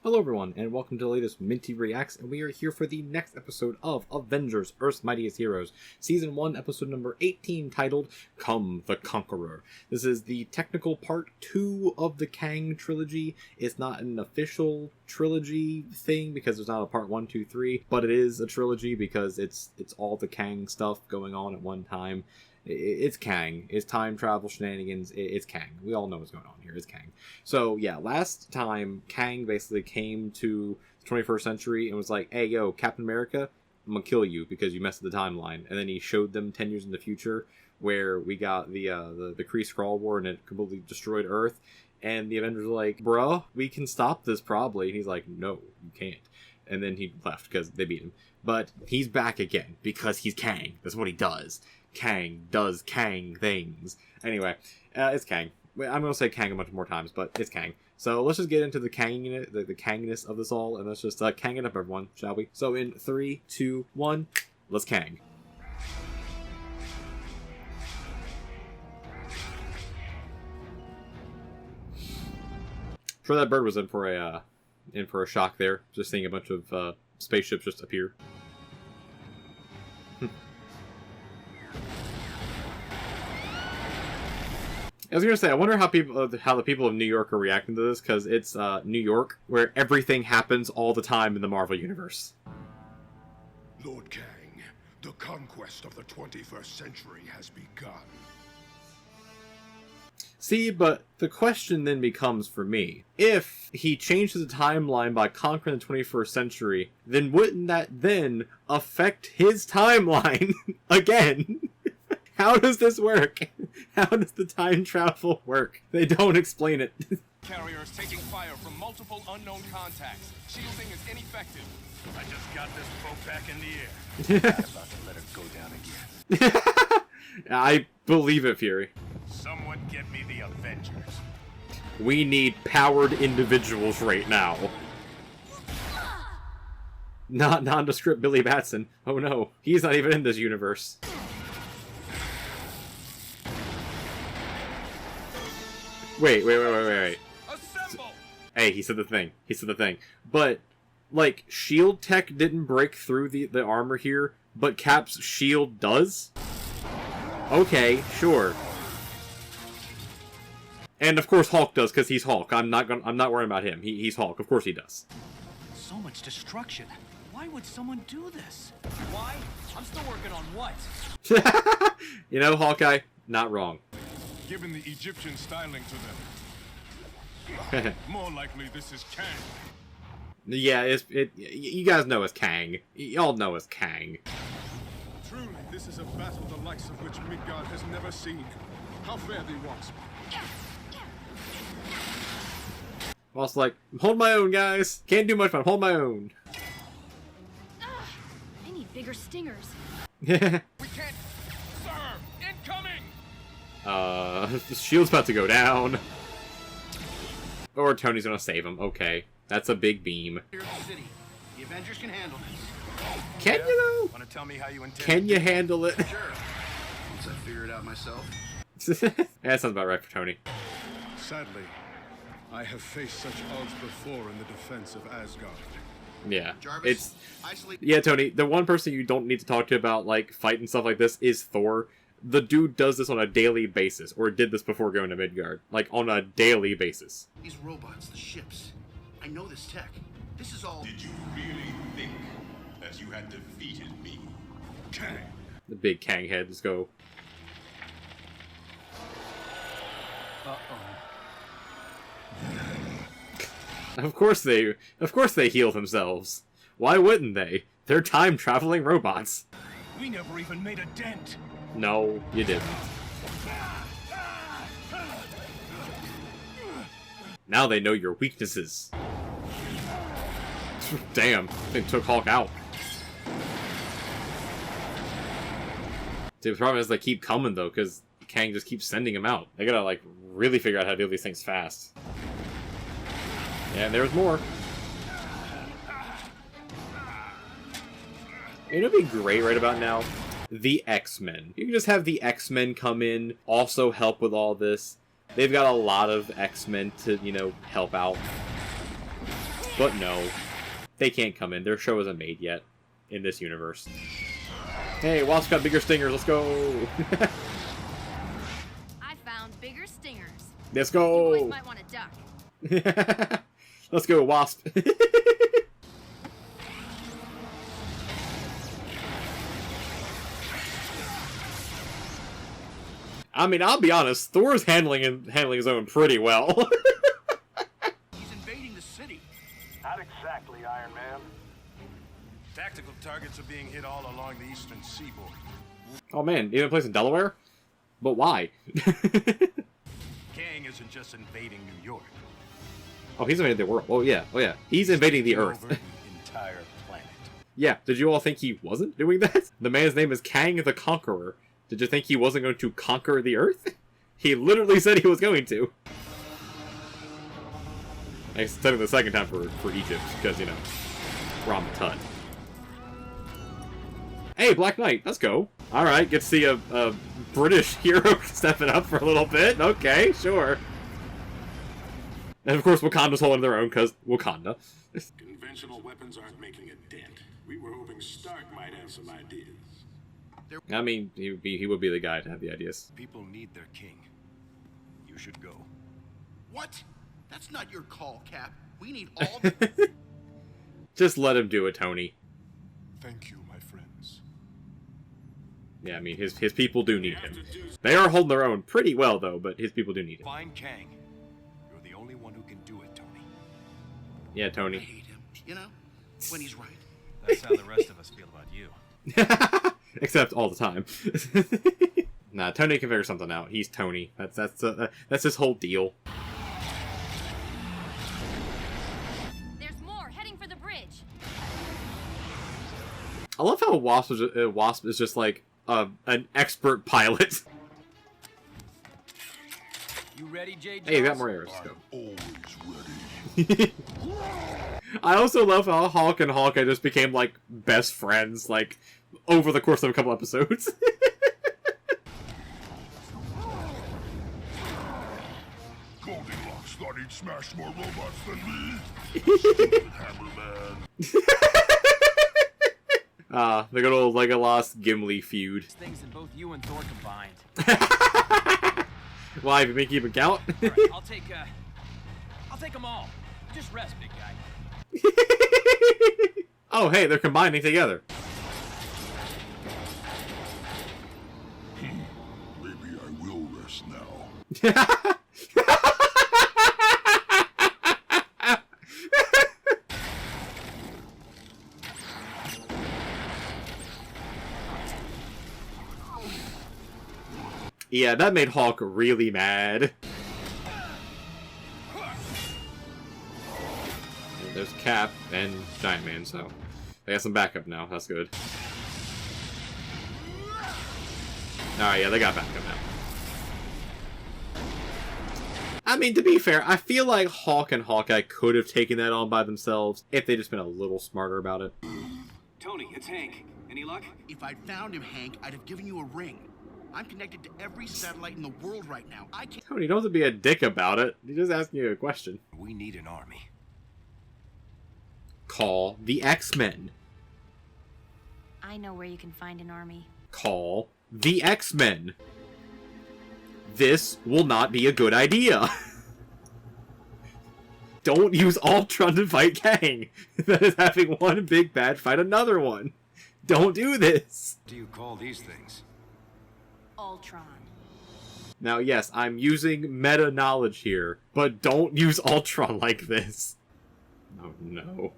Hello everyone, and welcome to the latest Minty Reacts, and we are here for the next episode of Avengers, Earth's Mightiest Heroes, Season 1, Episode number 18, titled, Come the Conqueror. This is the technical part 2 of the Kang trilogy. It's not an official trilogy thing, because there's not a part 1, 2, 3, but it is a trilogy because it's all the Kang stuff going on at one time. It's Kang. It's time travel shenanigans. It's Kang. We all know what's going on here. It's Kang. So, yeah, last time, Kang basically came to the 21st century and was like, hey, yo, Captain America, I'm gonna kill you because you messed with the timeline. And then he showed them 10 years in the future where we got the Kree Skrull War and it completely destroyed Earth. And the Avengers were like, bruh, we can stop this probably. And he's like, no, you can't. And then he left because they beat him. But he's back again because he's Kang. That's what he does. Kang does Kang things. Anyway, it's Kang. I'm going to say Kang a bunch more times, but it's Kang. So let's just get into the Kangness of this all, and let's just Kang it up, everyone, shall we? So in 3, 2, 1, let's Kang. Sure, that bird was in for a shock there. Just seeing a bunch of spaceships just appear. I was gonna say, I wonder how the people of New York are reacting to this, because it's New York, where everything happens all the time in the Marvel Universe. Lord Kang, the conquest of the 21st century has begun. See, but the question then becomes for me, if he changes the timeline by conquering the 21st century, then wouldn't that then affect his timeline again? How does this work? How does the time travel work? They don't explain it. Carrier is taking fire from multiple unknown contacts. Shielding is ineffective. I just got this boat back in the air. I'm about to let her go down again. I believe it, Fury. Someone get me the Avengers. We need powered individuals right now. Not nondescript Billy Batson. Oh no, he's not even in this universe. Wait. Assemble! Hey, he said the thing. But, like, shield tech didn't break through the armor here, but Cap's shield does? Okay, sure. And of course Hulk does, because he's Hulk. I'm not worrying about him. He's Hulk. Of course he does. So much destruction. Why would someone do this? Why? I'm still working on what? You know, Hawkeye, not wrong. Given the Egyptian styling to them. More likely this is Kang. Yeah, you guys know it's Kang. Y'all know it's Kang. Truly, this is a battle the likes of which Midgard has never seen. How fare thee, Vox? Also, like, hold my own, guys. Can't do much, but hold my own. I need bigger stingers. We can't. Sir, incoming. The shield's about to go down. Or Tony's gonna save him. Okay. That's a big beam. Here in the city. The Avengers can handle this. Can you though? Want to tell me how you intend? Can you handle it? Sure. Once I figure it out myself. Yeah, that sounds about right for Tony. Sadly, I have faced such odds before in the defense of Asgard. Yeah. Jarvis, isolate. Yeah, Tony, the one person you don't need to talk to about, like, fight and stuff like this is Thor. The dude does this on a daily basis, or did this before going to Midgard. Like, on a daily basis. These robots, the ships. I know this tech. This is all. Did you really think that you had defeated me? Kang! The big Kang heads go. Of course they heal themselves. Why wouldn't they? They're time-traveling robots. We never even made a dent. No, you didn't. Now they know your weaknesses. Damn, they took Hulk out. See, the problem is they keep coming, though, because Kang just keeps sending them out. They gotta, like, really figure out how to do these things fast. Yeah, there's more. You know what'd be great right about now? The X-Men. You can just have the X-Men come in, also help with all this. They've got a lot of X-Men to, you know, help out. But no, they can't come in. Their show isn't made yet in this universe. Hey, Wasp got bigger stingers. Let's go. I found bigger stingers. Let's You boys go. might want to duck. Let's go, Wasp. I mean, I'll be honest. Thor's handling his own pretty well. He's invading the city. Not exactly, Iron Man. Tactical targets are being hit all along the eastern seaboard. Oh man, even a place in Delaware? But why? Kang isn't just invading New York. Oh, he's invading the world. Oh yeah, He's invading the Earth. Over the entire planet. Yeah, did you all think he wasn't doing that? The man's name is Kang the Conqueror. Did you think he wasn't going to conquer the Earth? He literally said he was going to. I said it the second time for Egypt, because, you know, we're on the ton. Hey, Black Knight, let's go. Alright, get to see a British hero stepping up for a little bit. Okay, sure. And of course, Wakanda's holding their own, because Wakanda. Conventional weapons aren't making a dent. We were hoping Stark might have some ideas. I mean, he would be the guy to have the ideas. People need their king. You should go. What? That's not your call, Cap. We need all the... Just let him do it, Tony. Thank you, my friends. Yeah, I mean, his people do need him. They are holding their own pretty well, though, but his people do need him. Find Kang. You're the only one who can do it, Tony. Yeah, I Tony. hate him, you know? When he's right. That's how the rest of us feel about you. Except all the time. Nah, Tony can figure something out. He's Tony. That's his whole deal. There's more heading for the bridge. I love how Wasp is just like an expert pilot. You ready, J. Hey, you got more arrows. Let's go. Always ready. I also love how Hulk and Hawkeye just became like best friends, like over the course of a couple episodes. Goldilocks thought he'd smash more robots than me. Stupid Hammerman. The good old Legolas Gimli feud. Things than both you and Thor combined. Why, have you been keeping count? All right, I'll take them all. Just rest, big guy. Oh, hey, they're combining together. Maybe I will rest now. Yeah, that made Hawk really mad. There's Cap and Giant Man, so they got some backup now. That's good. Alright, yeah, they got backup now. I mean, to be fair, I feel like Hawk and Hawkeye could have taken that on by themselves if they'd just been a little smarter about it. Tony, it's Hank. Any luck? If I'd found him, Hank, I'd have given you a ring. I'm connected to every satellite in the world right now. I can't... Tony, don't have to be a dick about it. He's just asking you a question. We need an army. Call the X-Men. I know where you can find an army. Call the X-Men. This will not be a good idea. Don't use Ultron to fight Kang. That is having one big bad fight another one. Don't do this. What do you call these things? Ultron. Now, yes, I'm using meta knowledge here, but don't use Ultron like this. Oh, no.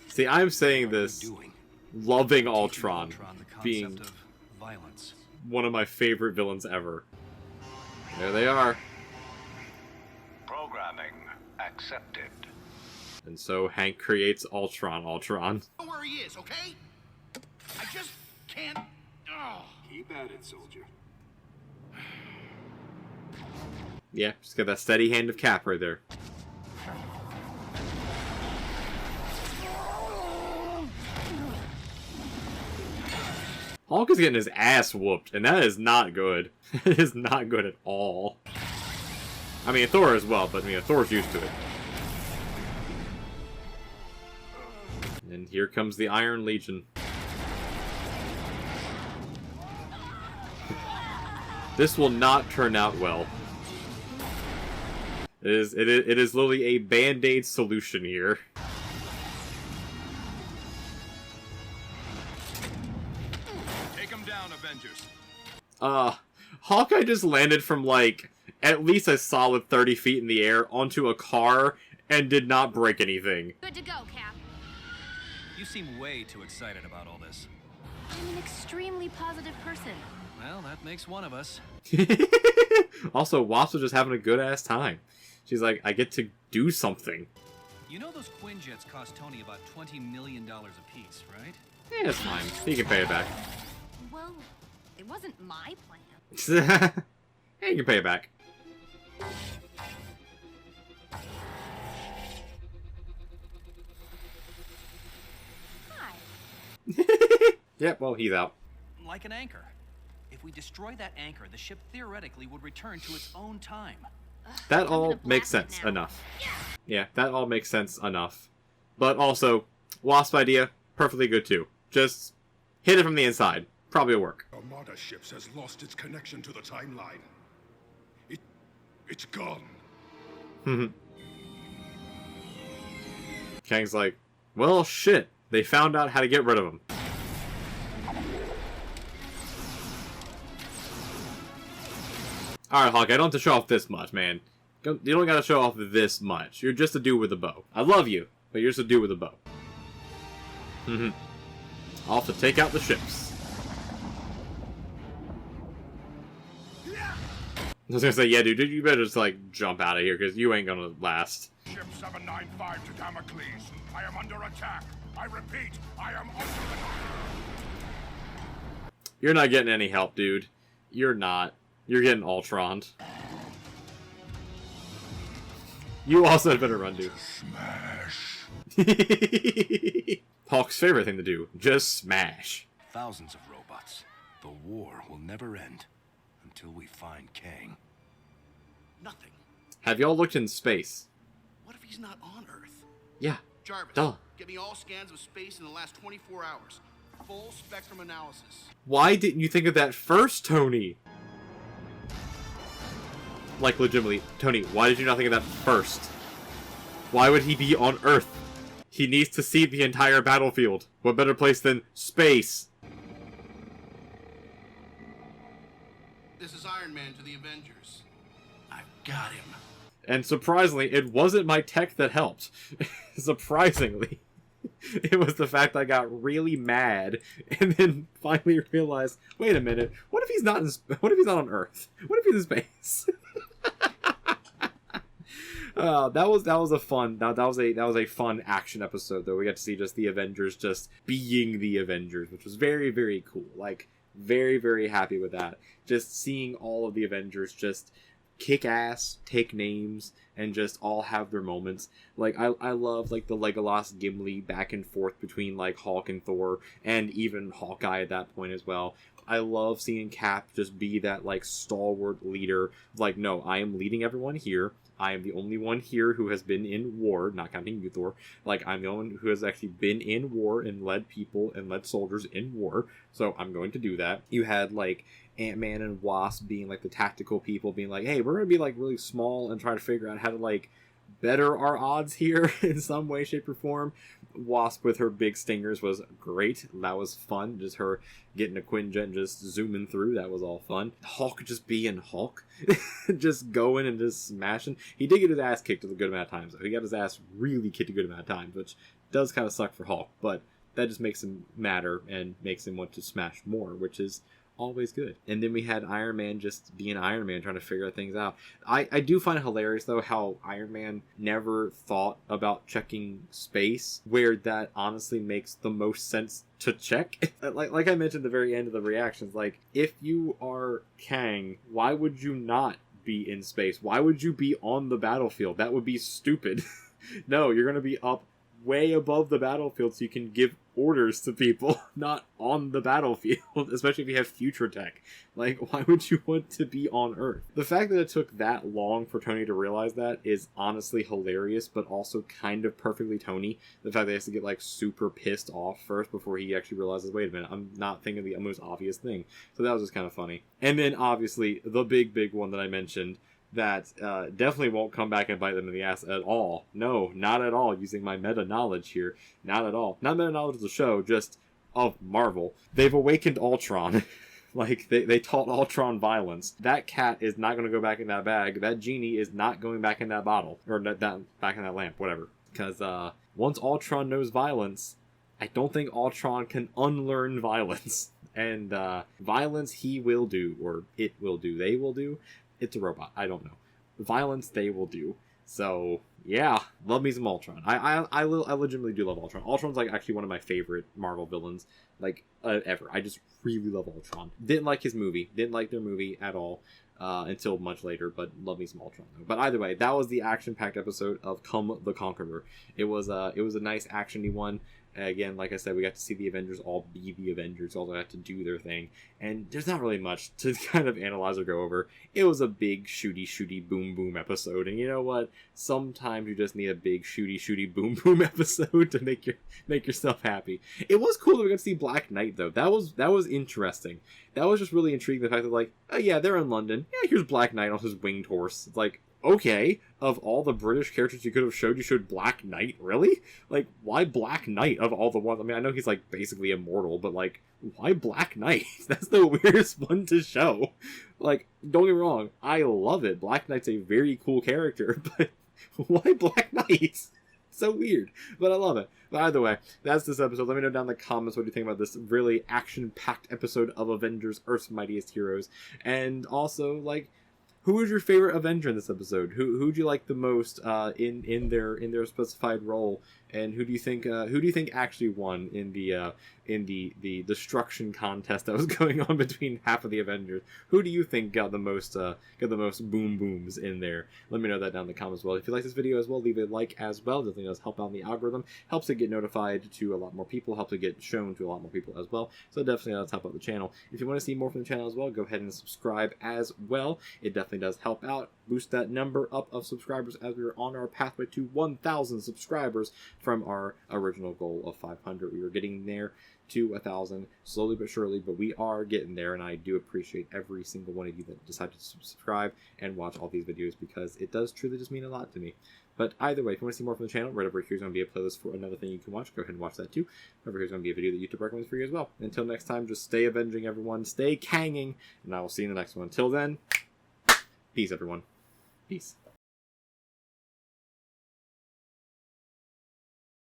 See, I'm saying this loving Ultron, being of violence. one of my favorite villains ever. There they are. Programming accepted. And so Hank creates Ultron. know where he is, okay? I just can't... Oh. Keep at it, soldier. Yeah, just got that steady hand of Cap right there. Hulk is getting his ass whooped, and that is not good. It is not good at all. I mean, Thor as well, but I mean, Thor's used to it. And here comes the Iron Legion. This will not turn out well. It is literally a band-aid solution here. Take him down, Avengers. Hawkeye just landed from, like, at least a solid 30 feet in the air onto a car and did not break anything. Good to go, Cap. You seem way too excited about all this. I'm an extremely positive person. Well, that makes one of us. Also, Wasp was just having a good-ass time. She's like, I get to do something. You know those Quinjets cost Tony about $20 million a piece, right? Yeah, it's fine. He can pay it back. Well, it wasn't my plan. Yeah, you can pay it back. Hi. Yep, well, he's out. Like an anchor. If we destroy that anchor, the ship theoretically would return to its own time. That I'm all gonna makes blast it sense now. enough. Yeah, that all makes sense enough. But also, Wasp idea, perfectly good too. Just hit it from the inside. Probably will work. Armada ships has lost its connection to the timeline. It's gone. Kang's like, well, shit. They found out how to get rid of him. Alright, Hawkeye, I don't have to show off this much, man. You don't gotta show off this much. You're just a dude with a bow. I love you, but you're just a dude with a bow. Off to take out the ships. I was gonna say, yeah, dude, you better just, like, jump out of here, because you ain't gonna last. Ship 795 to Damocles. I am under attack. I repeat, I am under attack. You're not getting any help, dude. You're not. You're getting Ultroned. You also had better run, dude. Smash. Hawk's favorite thing to do. Just smash. Thousands of robots. The war will never end until we find Kang. Nothing. Have y'all looked in space? What if he's not on Earth? Yeah. Jarvis, Duh. get me all scans of space in the last 24 hours. Full spectrum analysis. Why didn't you think of that first, Tony? Like, legitimately, Tony, why did you not think of that first? Why would he be on Earth? He needs to see the entire battlefield. What better place than space? This is Iron Man to the Avengers. I've got him. And surprisingly, it wasn't my tech that helped. Surprisingly. It was the fact I got really mad and then finally realized, wait a minute, what if he's not on Earth? What if he's in space? That was a fun fun action episode though. We got to see just the Avengers just being the Avengers, which was very, very cool. Like, very, very happy with that. Just seeing all of the Avengers just kick ass, take names, and just all have their moments. Like, I love, like, the Legolas Gimli back and forth between, like, Hulk and Thor, and even Hawkeye at that point as well. I love seeing Cap just be that, like, stalwart leader. Like, no, I am leading everyone here. I am the only one here who has been in war, not counting you, Thor. Like, I'm the only one who has actually been in war and led people and led soldiers in war, so I'm going to do that. You had, like, Ant-Man and Wasp being, like, the tactical people, being like, hey, we're going to be, like, really small and try to figure out how to, like, better our odds here in some way, shape, or form. Wasp with her big stingers was great. That was fun. Just her getting a Quinjet and just zooming through. That was all fun. Hulk just being Hulk. Just going and just smashing. He did get his ass kicked a good amount of times, though. He got his ass really kicked a good amount of times, which does kind of suck for Hulk, but that just makes him matter and makes him want to smash more, which is always good. And then we had Iron Man just being Iron Man, trying to figure things out. I do find it hilarious, though, how Iron Man never thought about checking space, where that honestly makes the most sense to check. like I mentioned at the very end of the reactions, like, if you are Kang, why would you not be in space? Why would you be on the battlefield? That would be stupid. No, you're going to be up way above the battlefield so you can give orders to people, not on the battlefield, especially if you have future tech. Like, why would you want to be on Earth? The fact that it took that long for Tony to realize that is honestly hilarious, but also kind of perfectly Tony. The fact that he has to get, like, super pissed off first before he actually realizes, wait a minute, I'm not thinking of the most obvious thing. So that was just kind of funny. And then, obviously, the big one that I mentioned, that definitely won't come back and bite them in the ass at all. No, not at all, using my meta-knowledge here. Not at all. Not meta-knowledge of the show, just of Marvel. They've awakened Ultron. Like, they taught Ultron violence. That cat is not going to go back in that bag. That genie is not going back in that bottle. Or back in that lamp, whatever. Because once Ultron knows violence, I don't think Ultron can unlearn violence. And violence he will do, or it will do, they will do. It's a robot. I don't know. Violence they will do. So, yeah. Love me some Ultron. I legitimately do love Ultron. Ultron's, like, actually one of my favorite Marvel villains, like, ever. I just really love Ultron. Didn't like his movie. Didn't like their movie at all until much later, but love me some Ultron, though. But either way, that was the action-packed episode of Come the Conqueror. It was a nice, action-y one. Again, like I said, we got to see the Avengers all be the Avengers, all they have to do their thing. And there's not really much to kind of analyze or go over. It was a big shooty, boom episode. And you know what? Sometimes you just need a big shooty, boom episode to make yourself happy. It was cool that we got to see Black Knight, though. That was interesting. That was just really intriguing, the fact that, like, oh yeah, they're in London. Yeah, here's Black Knight on his winged horse. It's like, okay, of all the British characters you could have showed, you showed Black Knight? Really? Like, why Black Knight of all the ones? I mean, I know he's, like, basically immortal, but, like, why Black Knight? That's the weirdest one to show. Like, don't get me wrong, I love it. Black Knight's a very cool character, but why Black Knight? So weird, but I love it. But either way, that's this episode. Let me know down in the comments what you think about this really action-packed episode of Avengers: Earth's Mightiest Heroes. And also, like, who was your favorite Avenger in this episode? Who'd you like the most in their specified role? And who do you think actually won in the destruction contest that was going on between half of the Avengers? Who do you think got the most boom booms in there? Let me know that down in the comments as well. If you like this video as well, leave a like as well. It definitely does help out in the algorithm. Helps it get notified to a lot more people. Helps it get shown to a lot more people as well. So definitely does help out the channel. If you want to see more from the channel as well, go ahead and subscribe as well. It definitely does help out. Boost that number up of subscribers as we are on our pathway to 1,000 subscribers from our original goal of 500. We are getting there to 1,000 slowly but surely, but we are getting there, and I do appreciate every single one of you that decided to subscribe and watch all these videos, because it does truly just mean a lot to me. But either way, if you want to see more from the channel, right over here is going to be a playlist for another thing you can watch. Go ahead and watch that too. Over here is going to be a video that YouTube recommends for you as well. Until next time, just stay avenging, everyone. Stay Kanging, and I will see you in the next one. Until then, peace, everyone. Peace.